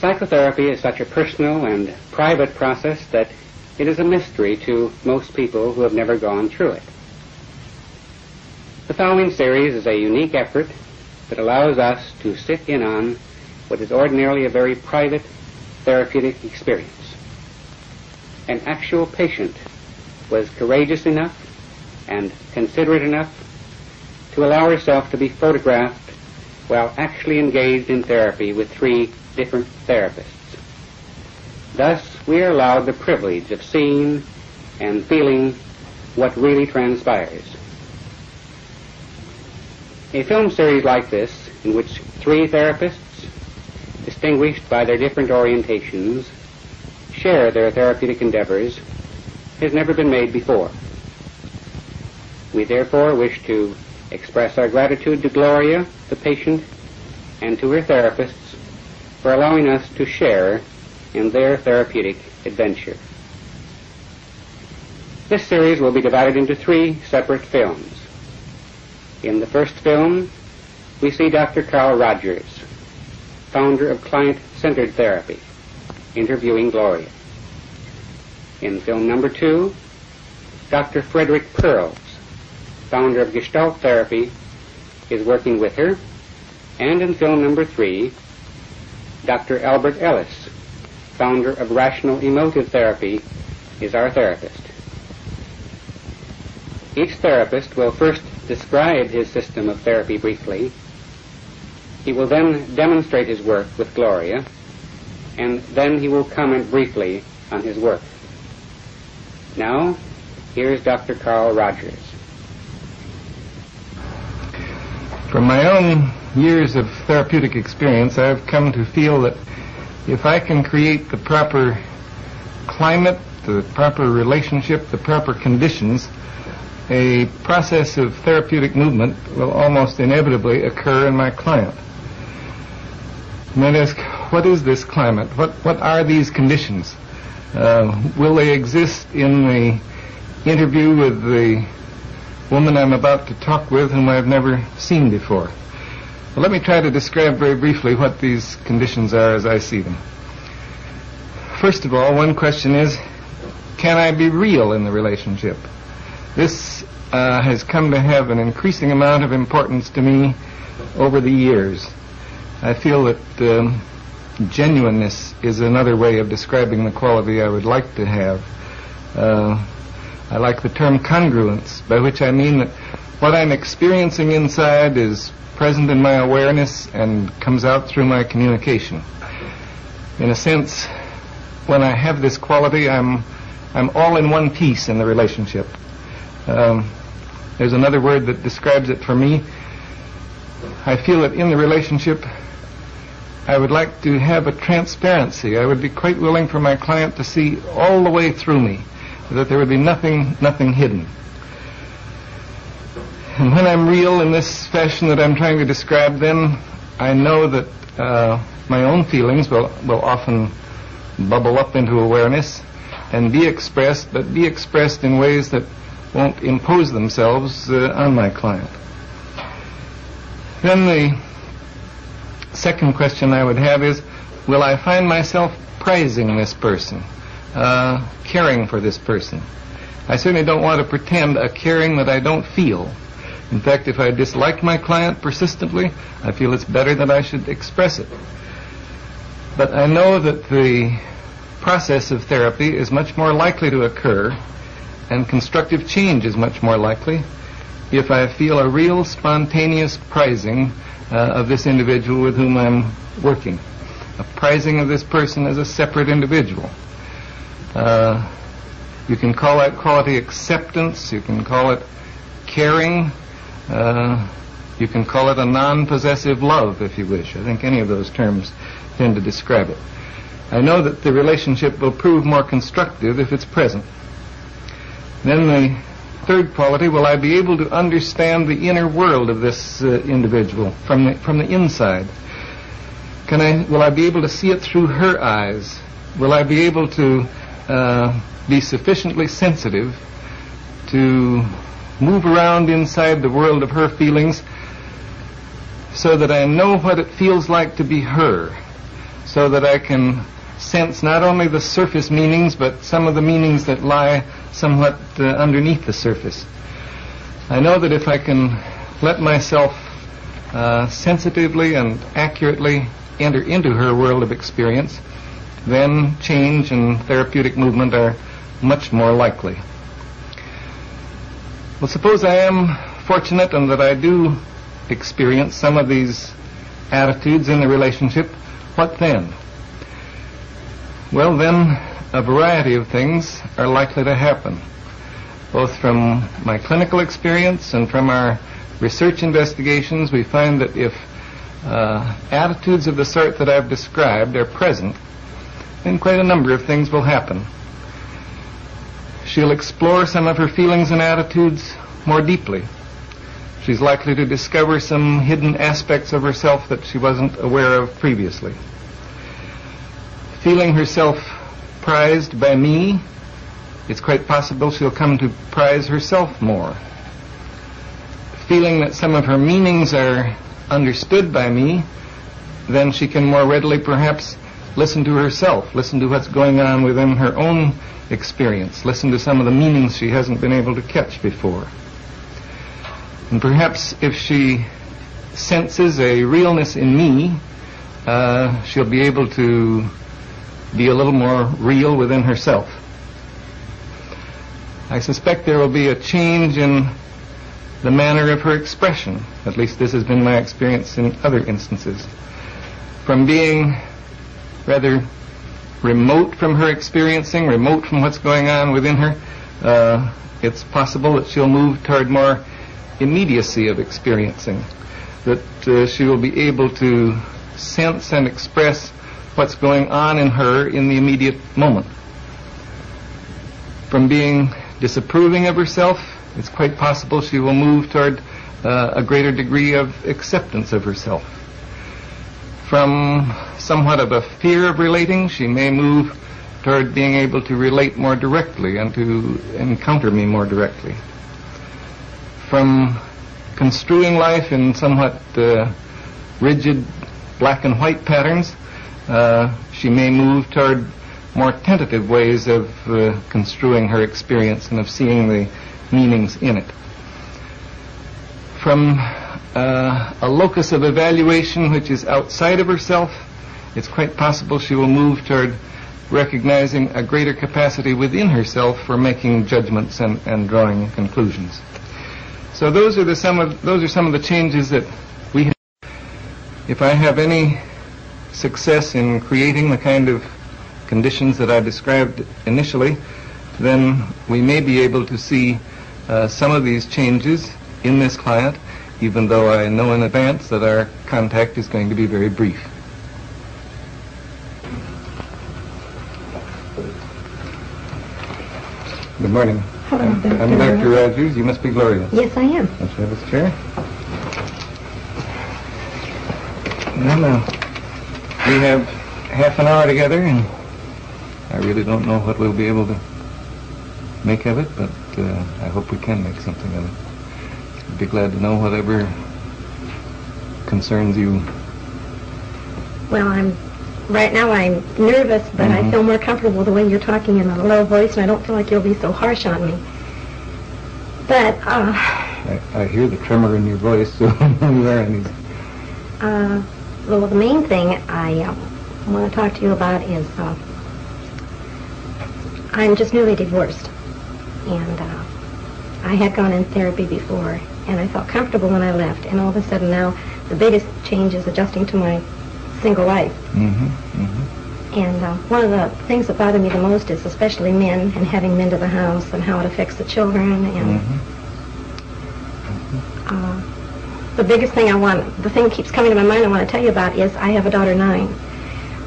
Psychotherapy is such a personal and private process that it is a mystery to most people who have never gone through it. The following series is a unique effort that allows us to sit in on what is ordinarily a very private therapeutic experience. An actual patient was courageous enough and considerate enough to allow herself to be photographed while actually engaged in therapy with 3 different therapists. Thus, we are allowed the privilege of seeing and feeling what really transpires. A film series like this, in which 3 therapists, distinguished by their different orientations, share their therapeutic endeavors, has never been made before. We therefore wish to express our gratitude to Gloria, the patient, and to her therapists for allowing us to share in their therapeutic adventure. This series will be divided into 3 separate films. In the first film, we see Dr. Carl Rogers, founder of client-centered therapy, interviewing Gloria. In film number 2, Dr. Frederick Pearls, founder of Gestalt therapy, is working with her. And in film number 3, Dr. Albert Ellis, founder of Rational Emotive Therapy, is our therapist. Each therapist will first describe his system of therapy briefly. He will then demonstrate his work with Gloria, and then he will comment briefly on his work. Now, here's Dr. Carl Rogers. From my own years of therapeutic experience, I've come to feel that if I can create the proper climate, the proper relationship, the proper conditions, a process of therapeutic movement will almost inevitably occur in my client. And that is, what is this climate? What are these conditions? Will they exist in the interview with the woman I'm about to talk with, whom I've never seen before? Well, let me try to describe very briefly what these conditions are as I see them. First of all, one question is, can I be real in the relationship? This has come to have an increasing amount of importance to me over the years. I feel that genuineness is another way of describing the quality I would like to have. I like the term congruence, by which I mean that what I'm experiencing inside is present in my awareness and comes out through my communication. In a sense, when I have this quality, I'm all in one piece in the relationship. There's another word that describes it for me. I feel that in the relationship, I would like to have a transparency. I would be quite willing for my client to see all the way through me, that there would be nothing hidden. And when I'm real in this fashion that I'm trying to describe, then I know that my own feelings will often bubble up into awareness and be expressed, but be expressed in ways that won't impose themselves on my client. Then the second question I would have is, will I find myself praising this person? caring for this person. I certainly don't want to pretend a caring that I don't feel. In fact, if I dislike my client persistently, I feel it's better that I should express it. But I know that the process of therapy is much more likely to occur, and constructive change is much more likely, if I feel a real spontaneous prizing of this individual with whom I'm working. A prizing of this person as a separate individual. You can call that quality acceptance, you can call it caring, you can call it a non-possessive love, if you wish. I think any of those terms tend to describe it. I know that the relationship will prove more constructive if it's present. Then the third quality, will I be able to understand the inner world of this individual from the inside? Will I be able to see it through her eyes? Will I be able to be sufficiently sensitive to move around inside the world of her feelings so that I know what it feels like to be her, so that I can sense not only the surface meanings but some of the meanings that lie somewhat underneath the surface. I know that if I can let myself sensitively and accurately enter into her world of experience, then change and therapeutic movement are much more likely. Well, suppose I am fortunate and that I do experience some of these attitudes in the relationship. What then? Well, then a variety of things are likely to happen, both from my clinical experience and from our research investigations. We find that if attitudes of the sort that I've described are present, then quite a number of things will happen. She'll explore some of her feelings and attitudes more deeply. She's likely to discover some hidden aspects of herself that she wasn't aware of previously. Feeling herself prized by me, it's quite possible she'll come to prize herself more. Feeling that some of her meanings are understood by me, then she can more readily perhaps listen to herself, listen to what's going on within her own experience, listen to some of the meanings she hasn't been able to catch before. And perhaps if she senses a realness in me, she'll be able to be a little more real within herself. I suspect there will be a change in the manner of her expression. At least this has been my experience in other instances. From being rather remote from her experiencing, remote from what's going on within her, it's possible that she'll move toward more immediacy of experiencing, that she will be able to sense and express what's going on in her in the immediate moment. From being disapproving of herself, it's quite possible she will move toward a greater degree of acceptance of herself. From somewhat of a fear of relating, she may move toward being able to relate more directly and to encounter me more directly. From construing life in somewhat rigid black and white patterns, she may move toward more tentative ways of construing her experience and of seeing the meanings in it. From a locus of evaluation which is outside of herself, it's quite possible she will move toward recognizing a greater capacity within herself for making judgments and drawing conclusions. So those are some of the changes that we have. If I have any success in creating the kind of conditions that I described initially, then we may be able to see some of these changes in this client, even though I know in advance that our contact is going to be very brief. Good morning. Hello, I'm Dr. Rogers. You must be Gloria. Yes, I am. Let's have this chair. Now, we have half an hour together, and I really don't know what we'll be able to make of it, but I hope we can make something of it. I'd be glad to know whatever concerns you. Well, I'm right now I'm nervous, but I feel more comfortable the way you're talking in a low voice, and I don't feel like you'll be so harsh on me. But, I hear the tremor in your voice, so you are uneasy. well, the main thing I want to talk to you about is I'm just newly divorced, and I had gone in therapy before, and I felt comfortable when I left, and all of a sudden now the biggest change is adjusting to my single life. And one of the things that bother me the most is especially men and having men to the house and how it affects the children. And the biggest thing the thing that keeps coming to my mind I want to tell you about is I have a daughter 9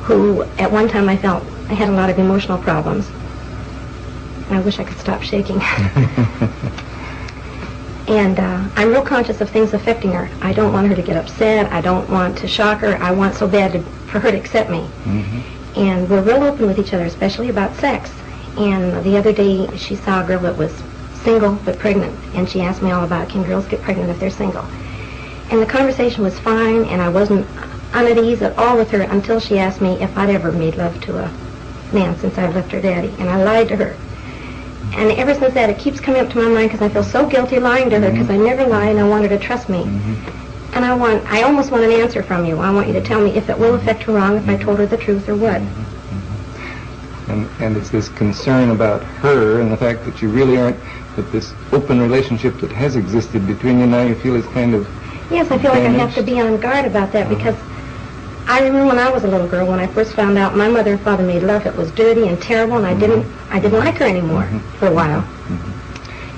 who at one time I felt I had a lot of emotional problems. I wish I could stop shaking. And I'm real conscious of things affecting her. I don't want her to get upset. I don't want to shock her. I want so bad for her to accept me. And we're real open with each other, especially about sex. And the other day she saw a girl that was single but pregnant, and she asked me all about, can girls get pregnant if they're single? And the conversation was fine, and I wasn't at ease at all with her until she asked me if I'd ever made love to a man since I'd left her daddy. And I lied to her. And ever since that, it keeps coming up to my mind because I feel so guilty lying to her because I never lie and I want her to trust me. And I almost want an answer from you. I want you to tell me if it will affect her wrong if I told her the truth or what. And it's this concern about her and the fact that you really aren't, that this open relationship that has existed between you now you feel is kind of Yes, I feel like I have to be on guard about that because I remember when I was a little girl, when I first found out my mother and father made love, it was dirty and terrible, and I didn't like her anymore for a while.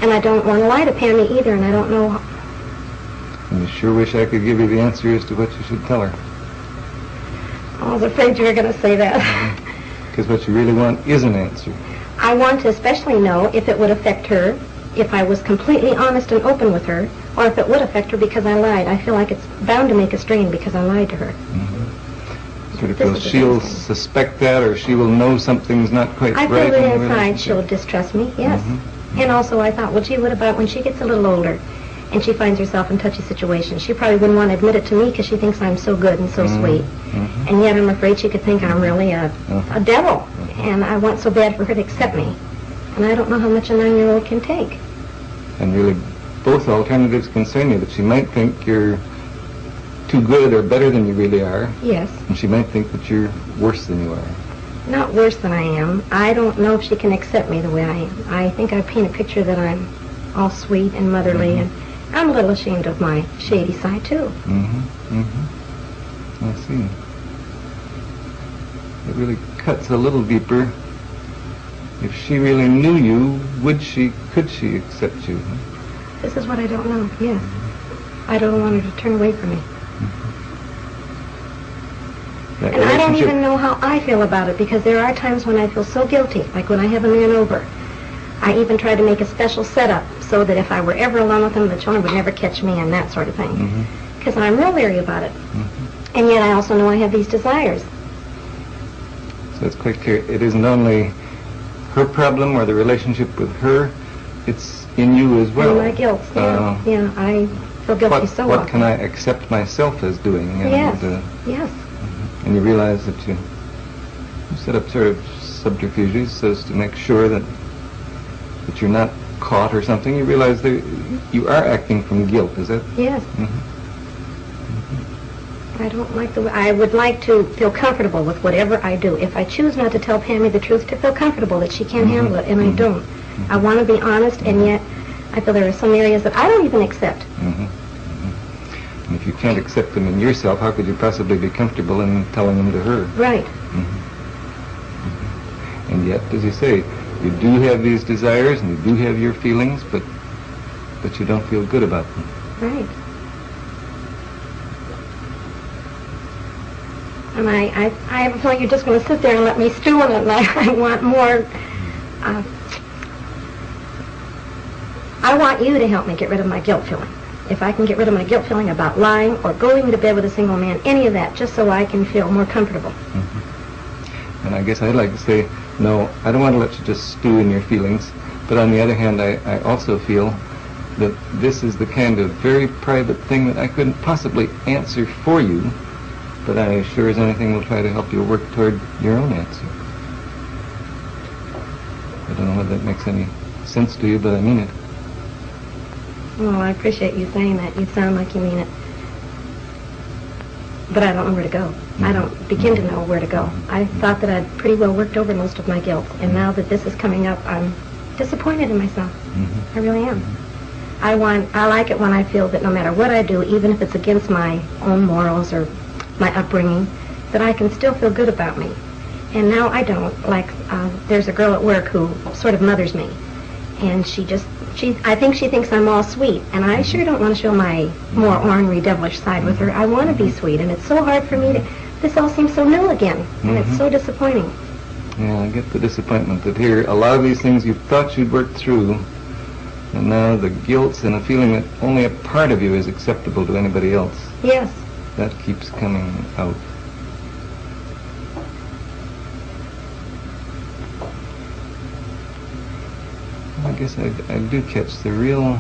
And I don't want to lie to Pammy either, and I don't know. And I sure wish I could give you the answer as to what you should tell her. I was afraid you were going to say that. Because what you really want is an answer. I want to especially know if it would affect her, if I was completely honest and open with her, or if it would affect her because I lied. I feel like it's bound to make a strain because I lied to her. Sort of feels she'll suspect that, or she will know something's not quite right. I feel that inside she'll distrust me, yes. And also I thought, well, gee, what about when she gets a little older and she finds herself in touchy situations? She probably wouldn't want to admit it to me because she thinks I'm so good and so sweet. And yet I'm afraid she could think I'm really a devil. And I want so bad for her to accept me. And I don't know how much a 9-year-old can take. And really, both alternatives concern you, that she might think you're too good or better than you really are. Yes. And she might think that you're worse than you are. Not worse than I am. I don't know if she can accept me the way I am. I think I paint a picture that I'm all sweet and motherly, and I'm a little ashamed of my shady side, too. I see. It really cuts a little deeper. If she really knew you, could she accept you? This is what I don't know, yes. I don't want her to turn away from me. And I don't even know how I feel about it, because there are times when I feel so guilty, like when I have a man over. I even try to make a special setup so that if I were ever alone with him, the children would never catch me and that sort of thing. Because I'm real leery about it. And yet I also know I have these desires. So it's quite clear. It isn't only her problem or the relationship with her, it's in you as well. And my guilt, yeah, I feel guilty so often. What can I accept myself as doing? And, yes. And you realize that you set up sort of subterfuges so as to make sure that you're not caught or something. You realize that you are acting from guilt, is that? Yes. I don't like the way. I would like to feel comfortable with whatever I do. If I choose not to tell Pammy the truth, to feel comfortable that she can't handle it, and I don't. I want to be honest, and yet I feel there are some areas that I don't even accept. And if you can't accept them in yourself, how could you possibly be comfortable in telling them to her? Right. And yet, as you say, you do have these desires and you do have your feelings, but you don't feel good about them. Right. And I have a feeling you're just going to sit there and let me stew in it, and I want more. I want you to help me get rid of my guilt feeling. If I can get rid of my guilt feeling about lying or going to bed with a single man, any of that, just so I can feel more comfortable. And I guess I'd like to say, no, I don't want to let you just stew in your feelings, but on the other hand, I also feel that this is the kind of very private thing that I couldn't possibly answer for you, But I sure as anything will try to help you work toward your own answer. I don't know whether that makes any sense to you, but I mean it. Well, I appreciate you saying that. You sound like you mean it. But I don't know where to go. I don't begin to know where to go. I thought that I'd pretty well worked over most of my guilt, and now that this is coming up, I'm disappointed in myself. I really am. I like it when I feel that no matter what I do, even if it's against my own morals or my upbringing, that I can still feel good about me. And now I don't. Like, there's a girl at work who sort of mothers me, and I think she thinks I'm all sweet, and I sure don't want to show my more ornery, devilish side with her. I want to be sweet, and it's so hard for me to... This all seems so new again, and it's so disappointing. Yeah, I get the disappointment that here, a lot of these things you thought you'd worked through, and now the guilt and a feeling that only a part of you is acceptable to anybody else. Yes. That keeps coming out. I guess I do catch the real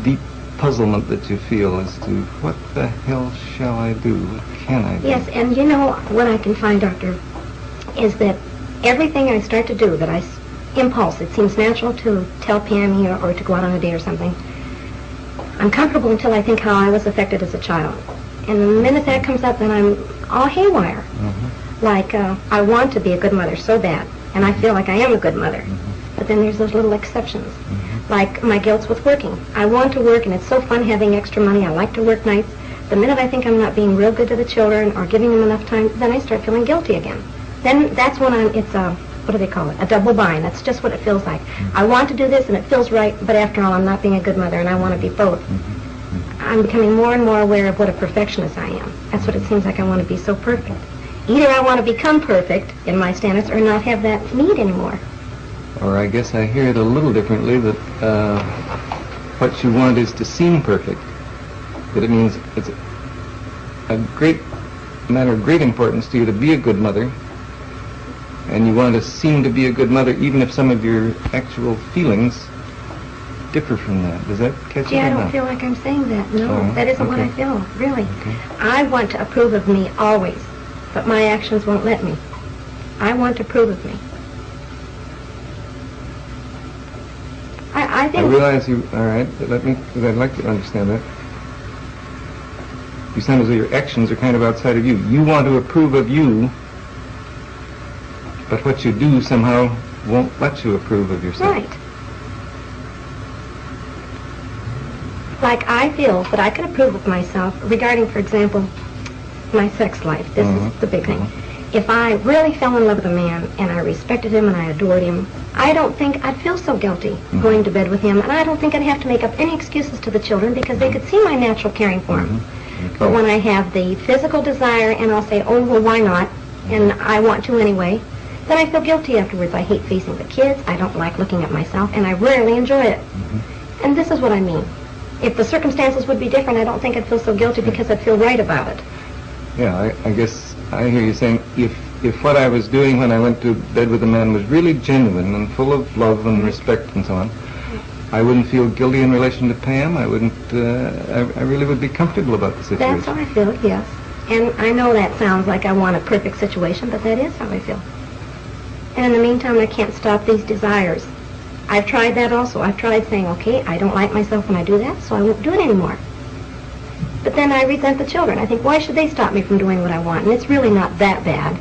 deep puzzlement that you feel as to what the hell shall I do? What can I do? Yes, and you know what I can find, Doctor, is that everything I start to do, that impulse, it seems natural to tell Pammy or to go out on a date or something, I'm comfortable until I think how I was affected as a child. And the minute that comes up, then I'm all haywire. Like, I want to be a good mother so bad, and I feel like I am a good mother. But then there's those little exceptions. Like my guilt's with working. I want to work, and it's so fun having extra money. I like to work nights. The minute I think I'm not being real good to the children or giving them enough time, then I start feeling guilty again. Then that's when it's what do they call it? A double bind. That's just what it feels like. I want to do this, and it feels right, but after all, I'm not being a good mother, and I want to be both. I'm becoming more and more aware of what a perfectionist I am. That's what it seems like. I want to be so perfect. Either I want to become perfect in my standards or not have that need anymore. Or I guess I hear it a little differently, that what you want is to seem perfect. That it means it's a great matter of great importance to you to be a good mother, and you want to seem to be a good mother even if some of your actual feelings differ from that. Does that catch you? Yeah, I don't feel like I'm saying that. No, that isn't what I feel, really. I want to approve of me always, but my actions won't let me. I want to approve of me. I think... I realize you... All right, because I'd like to understand that. You sound as though your actions are kind of outside of you. You want to approve of you, but what you do somehow won't let you approve of yourself. Right. Like, I feel that I can approve of myself regarding, for example, my sex life. This is the big thing. If I really fell in love with a man and I respected him and I adored him, I don't think I'd feel so guilty going to bed with him, and I don't think I'd have to make up any excuses to the children because they could see my natural caring for him. But when I have the physical desire and I'll say, oh, well, why not? And I want to anyway, then I feel guilty afterwards. I hate facing the kids. I don't like looking at myself, and I rarely enjoy it. And this is what I mean. If the circumstances would be different, I don't think I'd feel so guilty because I'd feel right about it. Yeah, I guess I hear you saying if what I was doing when I went to bed with a man was really genuine and full of love and respect and so on, I wouldn't feel guilty in relation to Pam. I wouldn't. I really would be comfortable about the situation. That's how I feel, yes. And I know that sounds like I want a perfect situation, but that is how I feel. And in the meantime, I can't stop these desires. I've tried that also. I've tried saying, okay, I don't like myself when I do that, so I won't do it anymore. But then I resent the children. I think, why should they stop me from doing what I want? And it's really not that bad.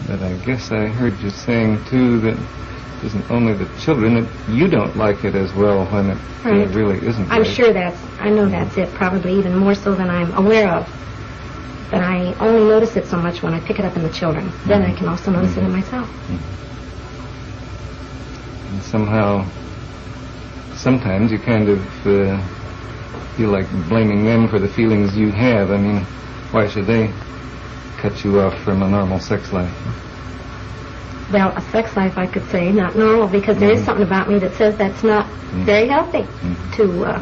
But I guess I heard you saying, too, that it isn't only the children, that you don't like it as well when it really isn't I'm right. sure I know that's it, probably even more so than I'm aware of. But I only notice it so much when I pick it up in the children. Then I can also notice it in myself. And somehow, sometimes you kind of feel like blaming them for the feelings you have. I mean, why should they cut you off from a normal sex life? Well, a sex life, I could say, not normal, because there is something about me that says that's not very healthy to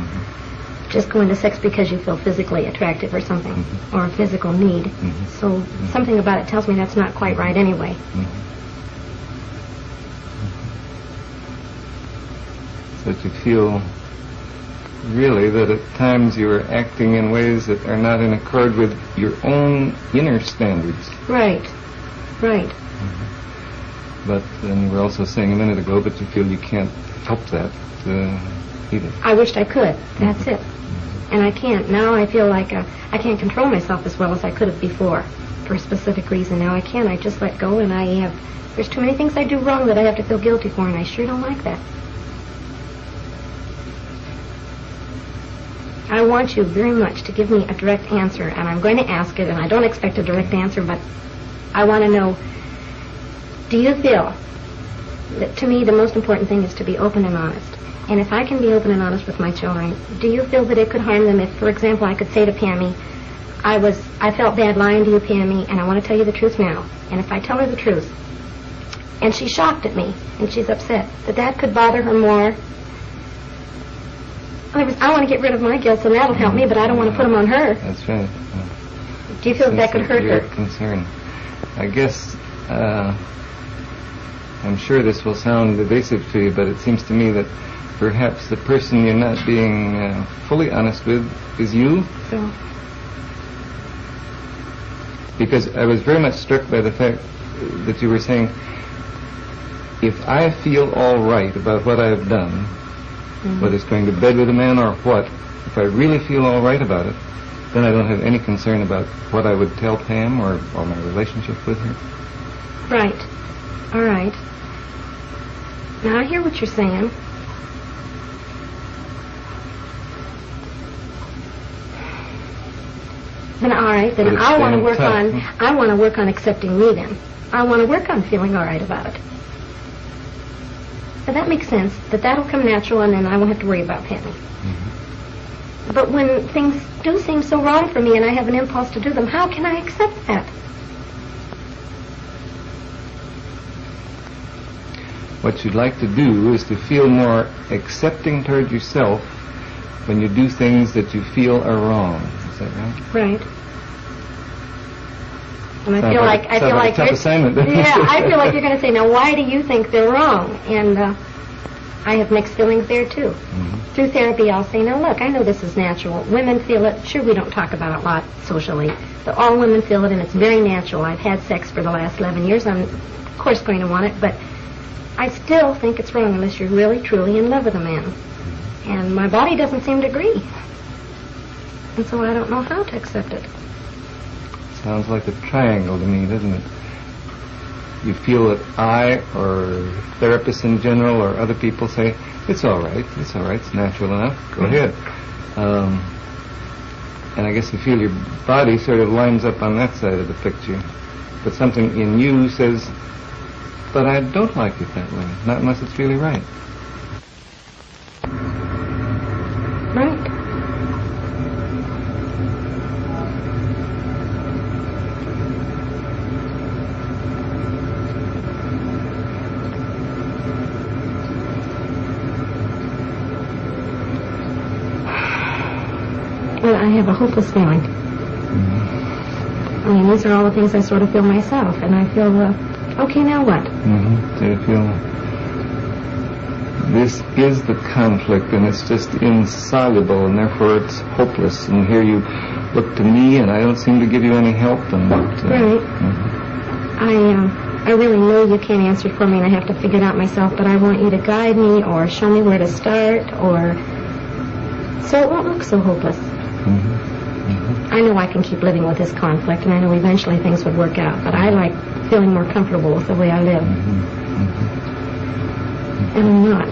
just go into sex because you feel physically attractive or something, or a physical need. So something about it tells me that's not quite right anyway. that you feel really that at times you are acting in ways that are not in accord with your own inner standards. Right. Right. But then you were also saying a minute ago that you feel you can't help that either. I wished I could. That's it. And I can't. Now I feel like I can't control myself as well as I could have before for a specific reason. Now I can't. I just let go, and there's too many things I do wrong that I have to feel guilty for, and I sure don't like that. I want you very much to give me a direct answer, and I'm going to ask it, and I don't expect a direct answer, but I want to know, do you feel that to me the most important thing is to be open and honest? And if I can be open and honest with my children, do you feel that it could harm them if, for example, I could say to Pammy, I felt bad lying to you, Pammy, and I want to tell you the truth now. And if I tell her the truth, and she's shocked at me, and she's upset, that could bother her more. I want to get rid of my guilt, and that'll help me, but I don't want to put them on her. That's right. Do you feel that could hurt her? Concern. I guess, I'm sure this will sound evasive to you, but it seems to me that perhaps the person you're not being fully honest with is you. So. Because I was very much struck by the fact that you were saying, if I feel all right about what I've done, whether it's going to bed with a man or what, if I really feel all right about it, then I don't have any concern about what I would tell Pam or my relationship with her. Right. All right. Now I hear what you're saying. Then all right, then I want to work on accepting me then. I want to work on feeling all right about it. But that makes sense, that'll come natural, and then I won't have to worry about Pammy. But when things do seem so wrong for me and I have an impulse to do them, how can I accept that? What you'd like to do is to feel more accepting toward yourself when you do things that you feel are wrong. Is that right? Right. And I feel like a tough assignment. Yeah, I feel like you're going to say, now why do you think they're wrong? And I have mixed feelings there too. Through therapy, I'll say, now look, I know this is natural. Women feel it. Sure, we don't talk about it a lot socially, but all women feel it, and it's very natural. I've had sex for the last 11 years. I'm, of course, going to want it, but I still think it's wrong unless you're really, truly in love with a man. And my body doesn't seem to agree. And so I don't know how to accept it. Sounds like a triangle to me, doesn't it? You feel that I, or therapists in general, or other people say, it's all right, it's natural enough, go ahead. And I guess you feel your body sort of lines up on that side of the picture. But something in you says, but I don't like it that way, not unless it's really right. Right. Well, I have a hopeless feeling. I mean, these are all the things I sort of feel myself, and I feel, okay, now what? So you feel this is the conflict, and it's just insoluble, and therefore it's hopeless. And here you look to me, and I don't seem to give you any help. And right. I really know you can't answer for me, and I have to figure it out myself. But I want you to guide me, or show me where to start, or so it won't look so hopeless. I know I can keep living with this conflict, and I know eventually things would work out. But I like feeling more comfortable with the way I live. And I'm not.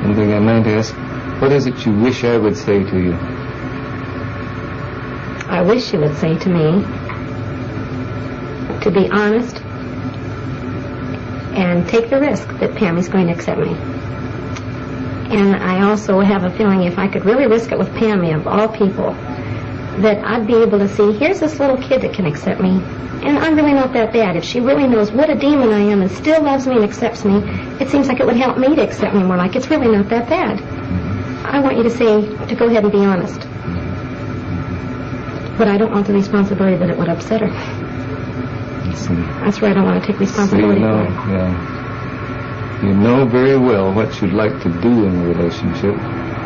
One thing I meant to ask, what is it you wish I would say to you? I wish you would say to me to be honest and take the risk that Pammy's going to accept me. And I also have a feeling if I could really risk it with Pammy, of all people, that I'd be able to see, here's this little kid that can accept me. And I'm really not that bad. If she really knows what a demon I am and still loves me and accepts me, it seems like it would help me to accept me more, like it's really not that bad. I want you to say, to go ahead and be honest. But I don't want the responsibility that it would upset her. That's where I don't want to take responsibility for it. Yeah. You know very well what you'd like to do in the relationship.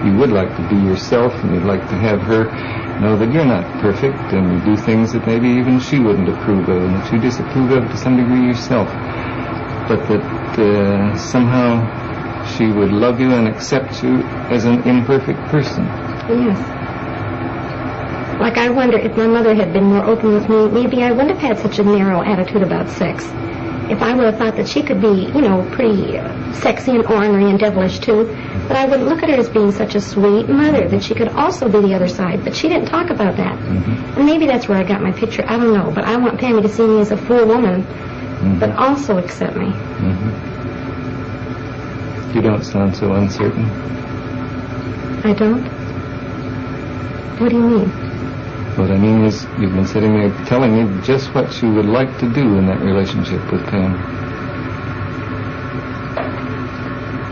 You would like to be yourself, and you'd like to have her know that you're not perfect, and you do things that maybe even she wouldn't approve of, and that you disapprove of to some degree yourself. But that somehow she would love you and accept you as an imperfect person. Yes. Like, I wonder if my mother had been more open with me, maybe I wouldn't have had such a narrow attitude about sex. If I would have thought that she could be, pretty sexy and ornery and devilish too, but I wouldn't look at her as being such a sweet mother, that she could also be the other side. But she didn't talk about that. Mm-hmm. And maybe that's where I got my picture. I don't know. But I want Pammy to see me as a full woman, mm-hmm. but also accept me. Mm-hmm. You don't sound so uncertain. I don't? What do you mean? What I mean is, you've been sitting there telling me just what you would like to do in that relationship with Pam.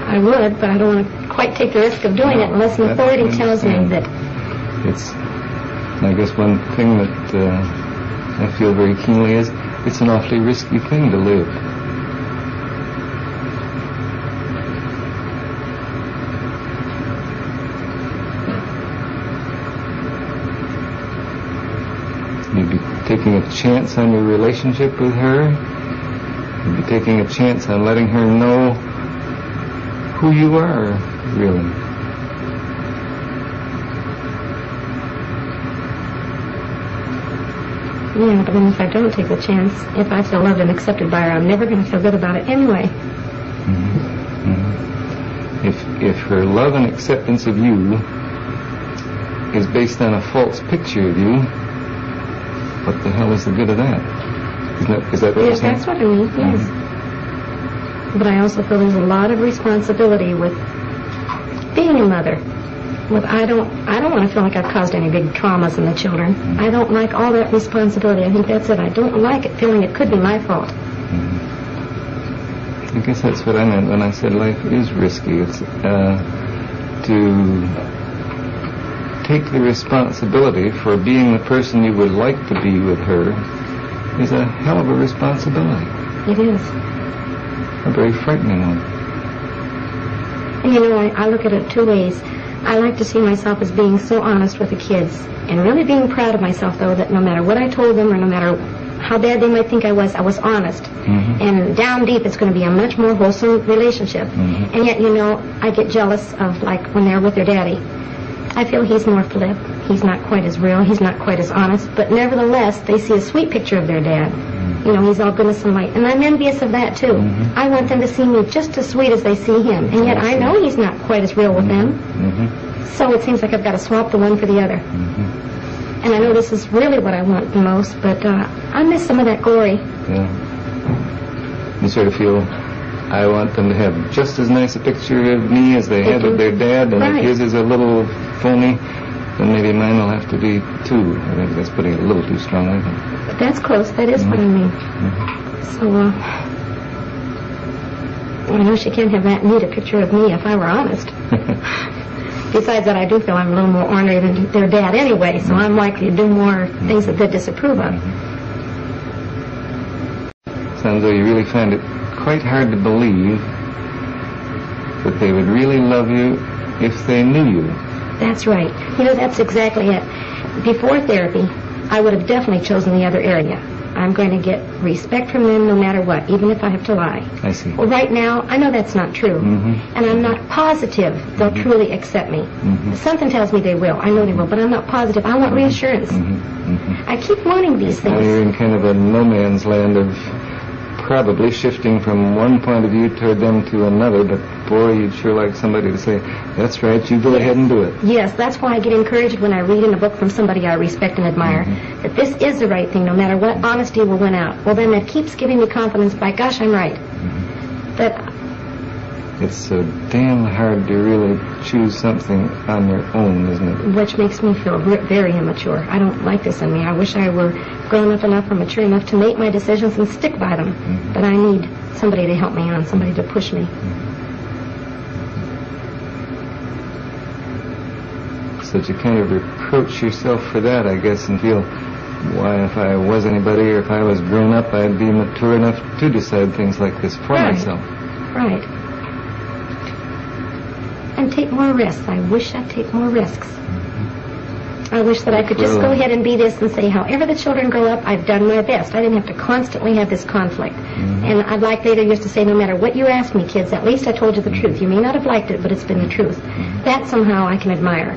I would, but I don't want to quite take the risk of doing it unless an authority tells me that... It's, I guess one thing that I feel very keenly is, it's an awfully risky thing to live. You'd be taking a chance on your relationship with her. You'd be taking a chance on letting her know who you are, really. Yeah, but then if I don't take the chance, if I feel loved and accepted by her, I'm never going to feel good about it anyway. Mm-hmm. Mm-hmm. If her love and acceptance of you is based on a false picture of you, what the hell is the good of that? Is that what you're saying? Yes, that's what I mean, yes. Mm-hmm. But I also feel there's a lot of responsibility with being a mother. I don't want to feel like I've caused any big traumas in the children. Mm-hmm. I don't like all that responsibility. I think that's it. I don't like it, feeling it could be my fault. Mm-hmm. I guess that's what I meant when I said life is risky. It's to take the responsibility for being the person you would like to be with her is a hell of a responsibility. It is. A very frightening one. And I look at it two ways. I like to see myself as being so honest with the kids, and really being proud of myself, though, that no matter what I told them or no matter how bad they might think I was honest. Mm-hmm. And down deep, it's going to be a much more wholesome relationship. Mm-hmm. And yet, I get jealous of, like, when they're with their daddy. I feel he's more flip. He's not quite as real. He's not quite as honest. But nevertheless, they see a sweet picture of their dad. Mm-hmm. He's all goodness and light. And I'm envious of that, too. Mm-hmm. I want them to see me just as sweet as they see him. And yet I know he's not quite as real with them. Mm-hmm. So it seems like I've got to swap the one for the other. Mm-hmm. And I know this is really what I want the most, but I miss some of that glory. Yeah. You sort of feel... I want them to have just as nice a picture of me as they had of their dad, and if his is a little phony, then maybe mine will have to be too. I think that's putting it a little too strongly. But that's close. That is what I mean. Mm-hmm. So, I know she can't have that neat a picture of me if I were honest. Besides that, I do feel I'm a little more ornery than their dad anyway, so I'm likely to do more things that they disapprove of. Sounds like you really find it quite hard to believe that they would really love you if they knew you. That's right. That's exactly it. Before therapy, I would have definitely chosen the other area. I'm going to get respect from them no matter what, even if I have to lie. I see. Well, right now, I know that's not true. Mm-hmm. And I'm not positive they'll truly accept me. Mm-hmm. Something tells me they will. I know they will, but I'm not positive. I want reassurance. Mm-hmm. I keep wanting these things. Now you're in kind of a no man's land of probably shifting from one point of view toward them to another, but boy, you'd sure like somebody to say, that's right, you go ahead and do it. Yes, that's why I get encouraged when I read in a book from somebody I respect and admire, that this is the right thing, no matter what, honesty will win out. Well, then that keeps giving me confidence, by gosh, I'm right. That it's so damn hard to really choose something on your own, isn't it? Which makes me feel very immature. I don't like this in me. I wish I were grown up enough or mature enough to make my decisions and stick by them. Mm-hmm. But I need somebody to help me on, somebody to push me. Mm-hmm. So to kind of reproach yourself for that, I guess, and feel, why, if I was anybody or if I was grown up, I'd be mature enough to decide things like this for myself. Right. and take more risks. I wish I'd take more risks. I wish that I could just go ahead and be this and say, however the children grow up, I've done my best. I didn't have to constantly have this conflict. And I'd like later years to say, no matter what you ask me, kids, at least I told you the truth. You may not have liked it, but it's been the truth. That somehow I can admire.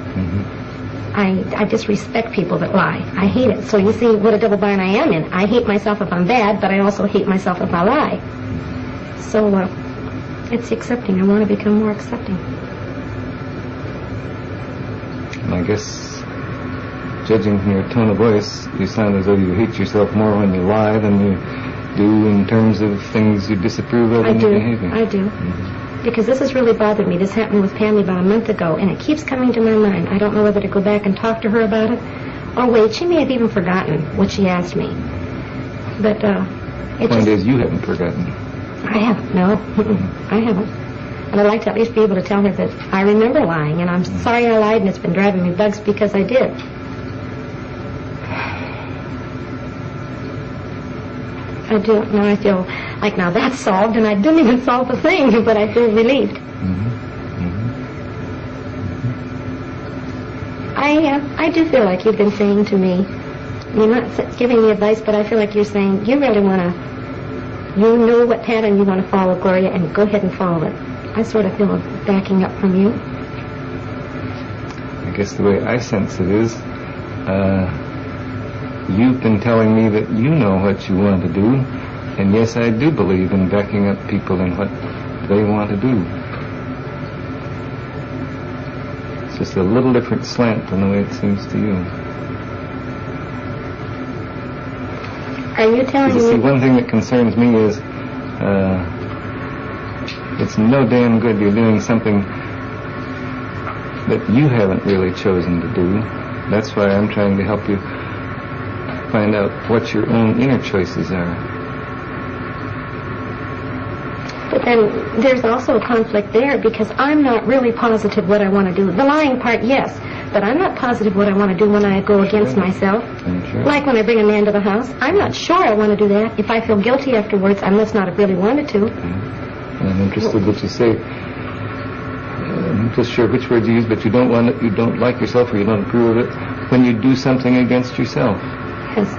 I just respect people that lie. I hate it. So you see what a double bind I am in. I hate myself if I'm bad, but I also hate myself if I lie. So it's accepting. I want to become more accepting. And I guess, judging from your tone of voice, you sound as though you hate yourself more when you lie than you do in terms of things you disapprove of in your behavior. I do. Because this has really bothered me. This happened with Pammy about a month ago, and it keeps coming to my mind. I don't know whether to go back and talk to her about it, or wait. She may have even forgotten what she asked me. But the point is, you haven't forgotten. I haven't, no. I haven't. And I'd like to at least be able to tell her that I remember lying, and I'm sorry I lied, and it's been driving me bugs because I did. I do. Now I feel like now that's solved, and I didn't even solve the thing, but I feel relieved. I do feel like you've been saying to me, you're not giving me advice, but I feel like you're saying you really want to, you know what pattern you want to follow, Gloria, and go ahead and follow it. I sort of feel a backing up from you. I guess the way I sense it is, you've been telling me that you know what you want to do, and yes, I do believe in backing up people in what they want to do. It's just a little different slant than the way it seems to you. Are you telling me? See, one thing that concerns me is it's no damn good you're doing something that you haven't really chosen to do. That's why I'm trying to help you find out what your own inner choices are. But then there's also a conflict there because I'm not really positive what I want to do. The lying part, yes, but I'm not positive what I want to do when I go against myself. Sure. Like when I bring a man to the house, I'm not sure I want to do that. If I feel guilty afterwards, I must not have really wanted to. I'm interested what you say. I'm not just sure which word you use, but you don't want it, you don't like yourself, or you don't approve of it when you do something against yourself. Yes.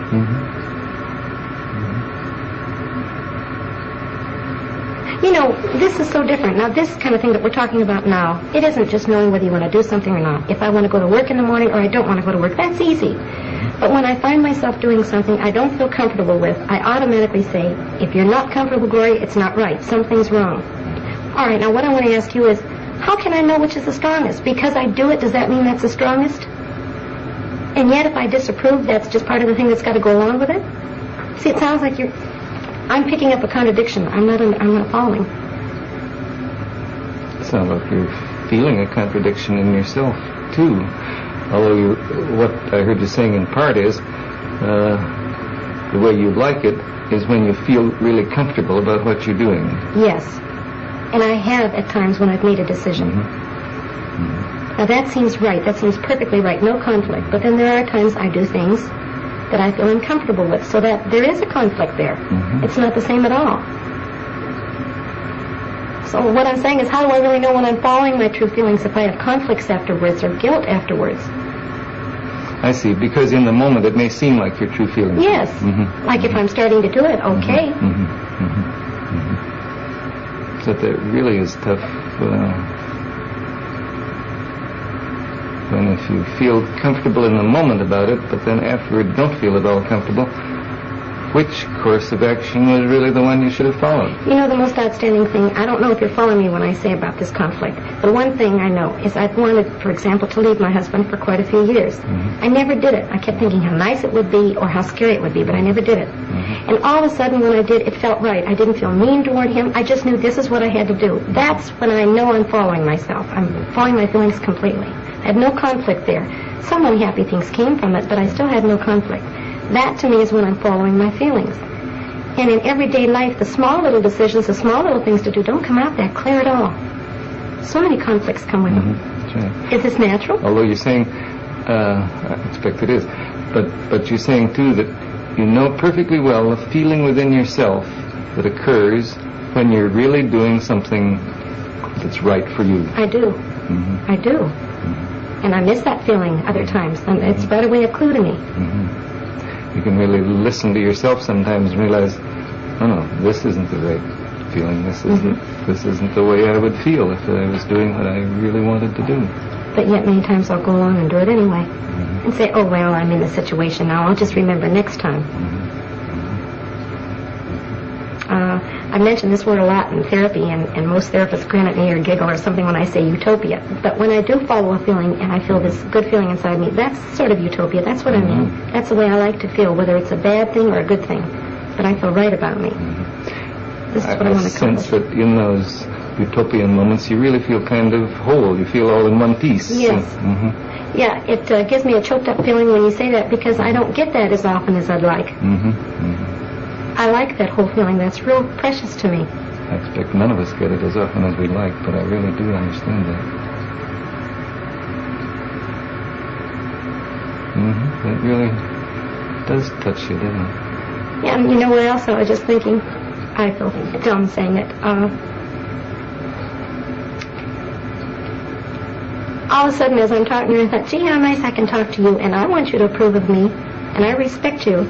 You know, this is so different. Now, this kind of thing that we're talking about now, it isn't just knowing whether you want to do something or not. If I want to go to work in the morning or I don't want to go to work, that's easy. But when I find myself doing something I don't feel comfortable with, I automatically say, if you're not comfortable, Gloria, it's not right. Something's wrong. All right, now what I want to ask you is, how can I know which is the strongest? Because I do it, does that mean that's the strongest? And yet, if I disapprove, that's just part of the thing that's got to go along with it? See, it sounds like I'm picking up a contradiction. I'm not following. It sounds like you're feeling a contradiction in yourself, too. Although what I heard you saying in part is, the way you like it is when you feel really comfortable about what you're doing. Yes. And I have at times when I've made a decision. Now that seems right. That seems perfectly right. No conflict. But then there are times I do things that I feel uncomfortable with. So that there is a conflict there. It's not the same at all. So what I'm saying is, how do I really know when I'm following my true feelings if I have conflicts afterwards or guilt afterwards? I see. Because in the moment it may seem like your true feelings. Yes. Like if I'm starting to do it, okay. But that really is tough. When if you feel comfortable in the moment about it, but then afterward don't feel at all comfortable, which course of action was really the one you should have followed? You know, the most outstanding thing, I don't know if you're following me when I say about this conflict. The one thing I know is I've wanted, for example, to leave my husband for quite a few years. I never did it. I kept thinking how nice it would be or how scary it would be, but I never did it. And all of a sudden when I did, it felt right. I didn't feel mean toward him. I just knew this is what I had to do. That's when I know I'm following myself. I'm following my feelings completely. I had no conflict there. Some unhappy things came from it, but I still had no conflict. That, to me, is when I'm following my feelings. And in everyday life, the small little decisions, the small little things to do don't come out that clear at all. So many conflicts come with them. That's right. Is this natural? Although you're saying, I expect it is, but you're saying, too, that you know perfectly well the feeling within yourself that occurs when you're really doing something that's right for you. I do. I do. And I miss that feeling other times, and it's right away a clue to me. You can really listen to yourself sometimes and realize, oh no, this isn't the right feeling. This isn't the way I would feel if I was doing what I really wanted to do. But yet many times I'll go along and do it anyway. And say, oh, well, I'm in the situation now. I'll just remember next time. I mention this word a lot in therapy, and most therapists grin at me or giggle or something when I say utopia. But when I do follow a feeling and I feel this good feeling inside me, that's sort of utopia. That's what I mean. That's the way I like to feel, whether it's a bad thing or a good thing. But I feel right about me. This is what I want to accomplish. sense that in those utopian moments, you really feel kind of whole. You feel all in one piece. Yes. Yeah, it gives me a choked up feeling when you say that, because I don't get that as often as I'd like. I like that whole feeling. That's real precious to me. I expect none of us get it as often as we like, but I really do understand that. It really does touch you, doesn't it? Yeah, and you know what else? I was just thinking, I feel dumb saying it. All of a sudden, as I'm talking to you, I thought, gee, how nice I can talk to you, and I want you to approve of me, and I respect you.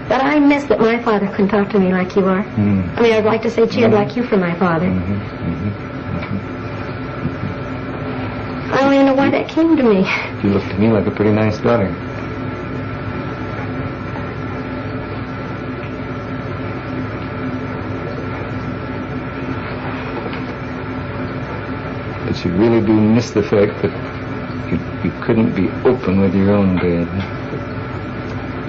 But I miss that my father can talk to me like you are. I mean, I'd like to say, gee, I'd like you for my father. I don't even know why that came to me. You look to me like a pretty nice daughter. But you really do miss the fact that you couldn't be open with your own dad.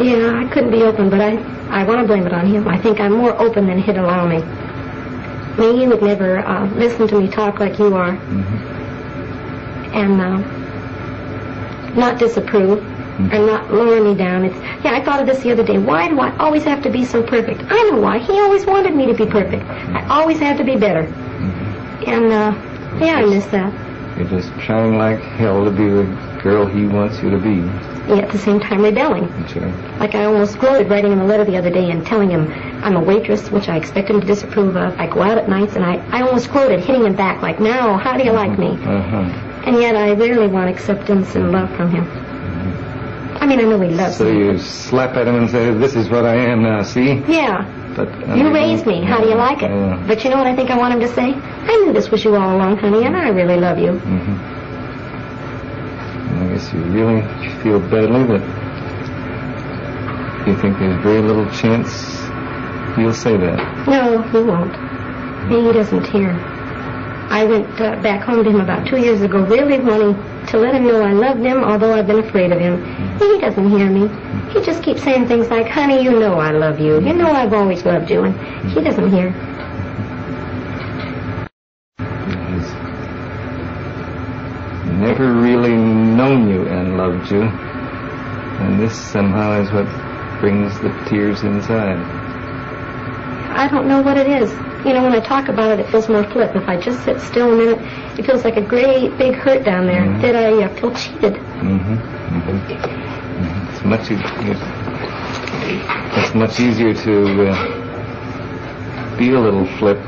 Yeah, I couldn't be open, but I want to blame it on him. I think I'm more open than he'd allow me. I mean, he would never listen to me talk like you are. And not disapprove or not lower me down. I thought of this the other day. Why do I always have to be so perfect? I know why. He always wanted me to be perfect. I always had to be better. And, I miss that. You're just trying like hell to be the girl he wants you to be. Yeah, at the same time rebelling. Sure. Like I almost gloated writing him a letter the other day and telling him I'm a waitress, which I expect him to disapprove of. I go out at nights, and I almost gloated, hitting him back like, now, how do you like me? And yet I rarely want acceptance and love from him. I mean, I know he loves me. So you slap at him and say, this is what I am now, see? Yeah. But you raised me. How do you like it? But you know what I think I want him to say? I knew this was you all along, honey, and I really love you. I guess you really feel badly that you think there's very little chance he'll say that. No, he won't. He doesn't hear. I went back home to him about 2 years ago, really wanting to let him know I loved him, although I've been afraid of him. He doesn't hear me. He just keeps saying things like, honey, you know I love you. You know I've always loved you. And he doesn't hear. He's never really known you and loved you. And this somehow is what brings the tears inside. I don't know what it is. You know, when I talk about it, it feels more flip. If I just sit still a minute, it feels like a great big hurt down there. That I feel cheated. It's much easier to be a little flip,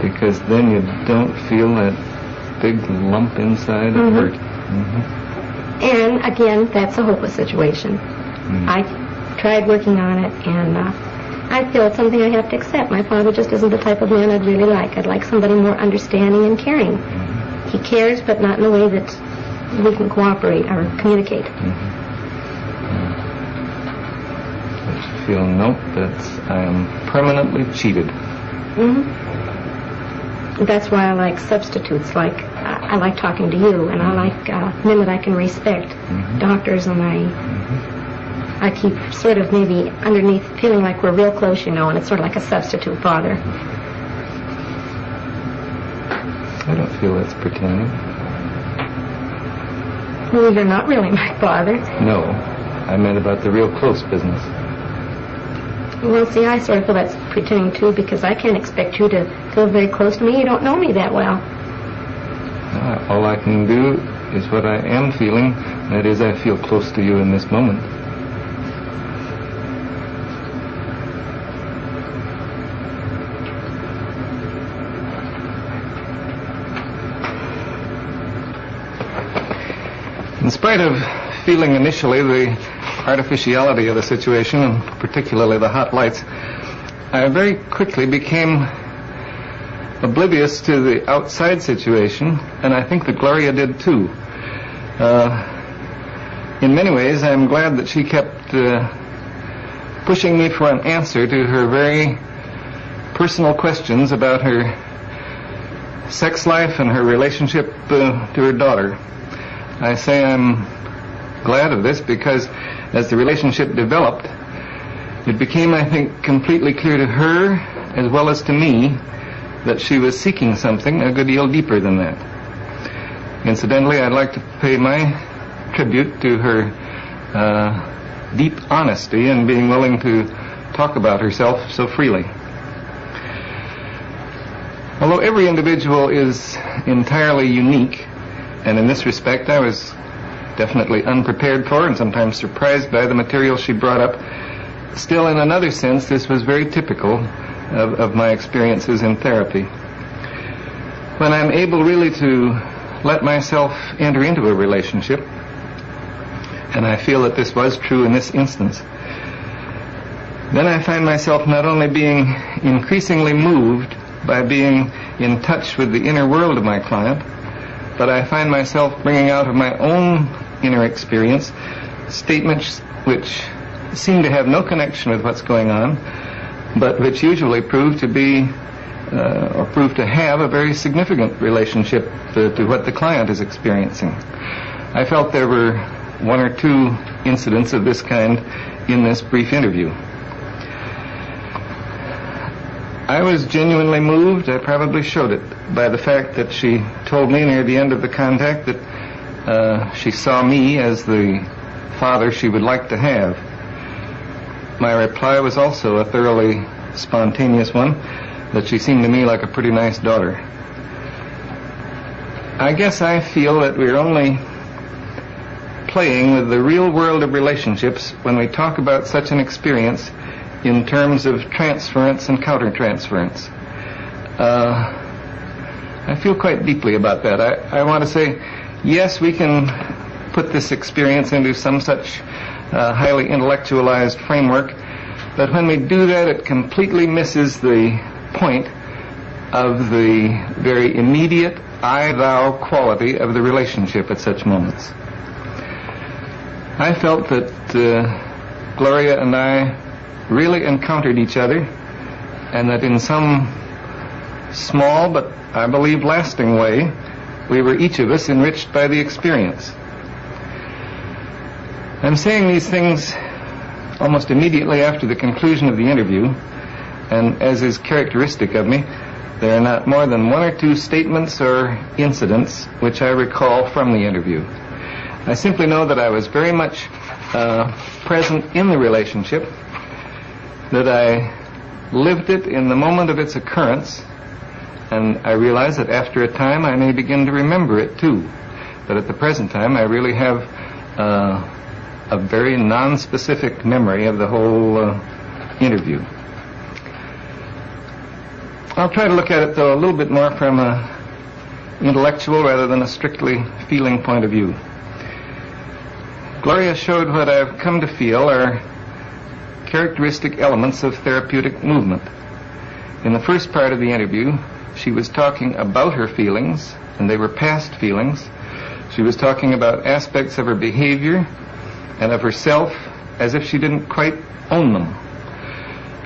because then you don't feel that big lump inside of hurt. And again, that's a hopeless situation. I tried working on it, and I feel it's something I have to accept. My father just isn't the type of man I'd really like. I'd like somebody more understanding and caring. He cares, but not in a way that we can cooperate or communicate. But you feel, nope, I am permanently cheated. That's why I like substitutes. Like I like talking to you, and I like men that I can respect. Doctors, and I keep sort of maybe underneath feeling like we're real close, you know, and it's sort of like a substitute father. I don't feel that's pretending. Well, you're not really my father. No, I meant about the real close business. Well, see, I sort of feel that's pretending, too, because I can't expect you to feel very close to me. You don't know me that well. All I can do is what I am feeling. That is, I feel close to you in this moment. spite of feeling initially the artificiality of the situation, and particularly the hot lights, I very quickly became oblivious to the outside situation, and I think that Gloria did too. In many ways, I'm glad that she kept pushing me for an answer to her very personal questions about her sex life and her relationship to her daughter. I say I'm glad of this because as the relationship developed, it became, I think, completely clear to her as well as to me that she was seeking something a good deal deeper than that. Incidentally, I'd like to pay my tribute to her deep honesty in being willing to talk about herself so freely. Although every individual is entirely unique, and in this respect I was definitely unprepared for and sometimes surprised by the material she brought up, still in another sense this was very typical of my experiences in therapy. When I'm able really to let myself enter into a relationship, and I feel that this was true in this instance, then I find myself not only being increasingly moved by being in touch with the inner world of my client, but I find myself bringing out of my own inner experience statements which seem to have no connection with what's going on, but which usually prove to be or prove to have a very significant relationship to what the client is experiencing. I felt there were one or two incidents of this kind in this brief interview. I was genuinely moved, I probably showed it, by the fact that she told me near the end of the contact that she saw me as the father she would like to have. My reply was also a thoroughly spontaneous one, that she seemed to me like a pretty nice daughter. I guess I feel that we're only playing with the real world of relationships when we talk about such an experience in terms of transference and countertransference. I feel quite deeply about that. I want to say, yes, we can put this experience into some such highly intellectualized framework, but when we do that, it completely misses the point of the very immediate I-thou quality of the relationship at such moments. I felt that Gloria and I really encountered each other, and that in some small but I believe lasting way, we were each of us enriched by the experience. I'm saying these things almost immediately after the conclusion of the interview, and as is characteristic of me, there are not more than one or two statements or incidents which I recall from the interview. I simply know that I was very much present in the relationship, that I lived it in the moment of its occurrence, and I realize that after a time I may begin to remember it too. But at the present time I really have a very non-specific memory of the whole interview. I'll try to look at it, though, a little bit more from an intellectual rather than a strictly feeling point of view. Gloria showed what I've come to feel are characteristic elements of therapeutic movement. In the first part of the interview, she was talking about her feelings, and they were past feelings. She was talking about aspects of her behavior and of herself as if she didn't quite own them.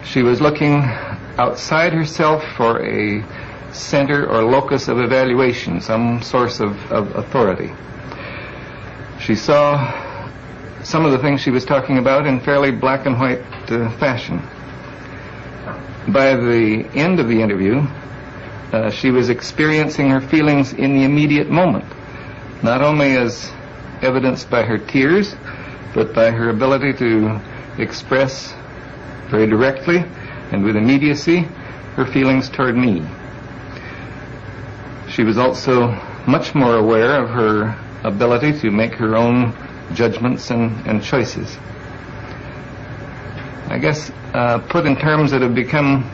She was looking outside herself for a center or locus of evaluation, some source of authority. She saw some of the things she was talking about in fairly black and white fashion. By the end of the interview, she was experiencing her feelings in the immediate moment, not only as evidenced by her tears, but by her ability to express very directly and with immediacy her feelings toward me. She was also much more aware of her ability to make her own judgments and choices. I guess put in terms that have become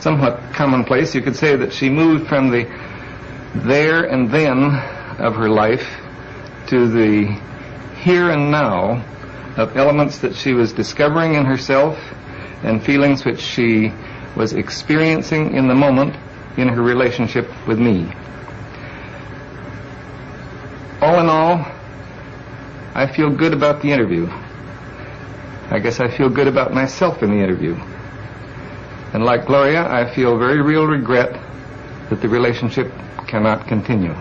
somewhat commonplace, you could say that she moved from the there and then of her life to the here and now of elements that she was discovering in herself and feelings which she was experiencing in the moment in her relationship with me. All in all, I feel good about the interview. I guess I feel good about myself in the interview. And like Gloria, I feel very real regret that the relationship cannot continue.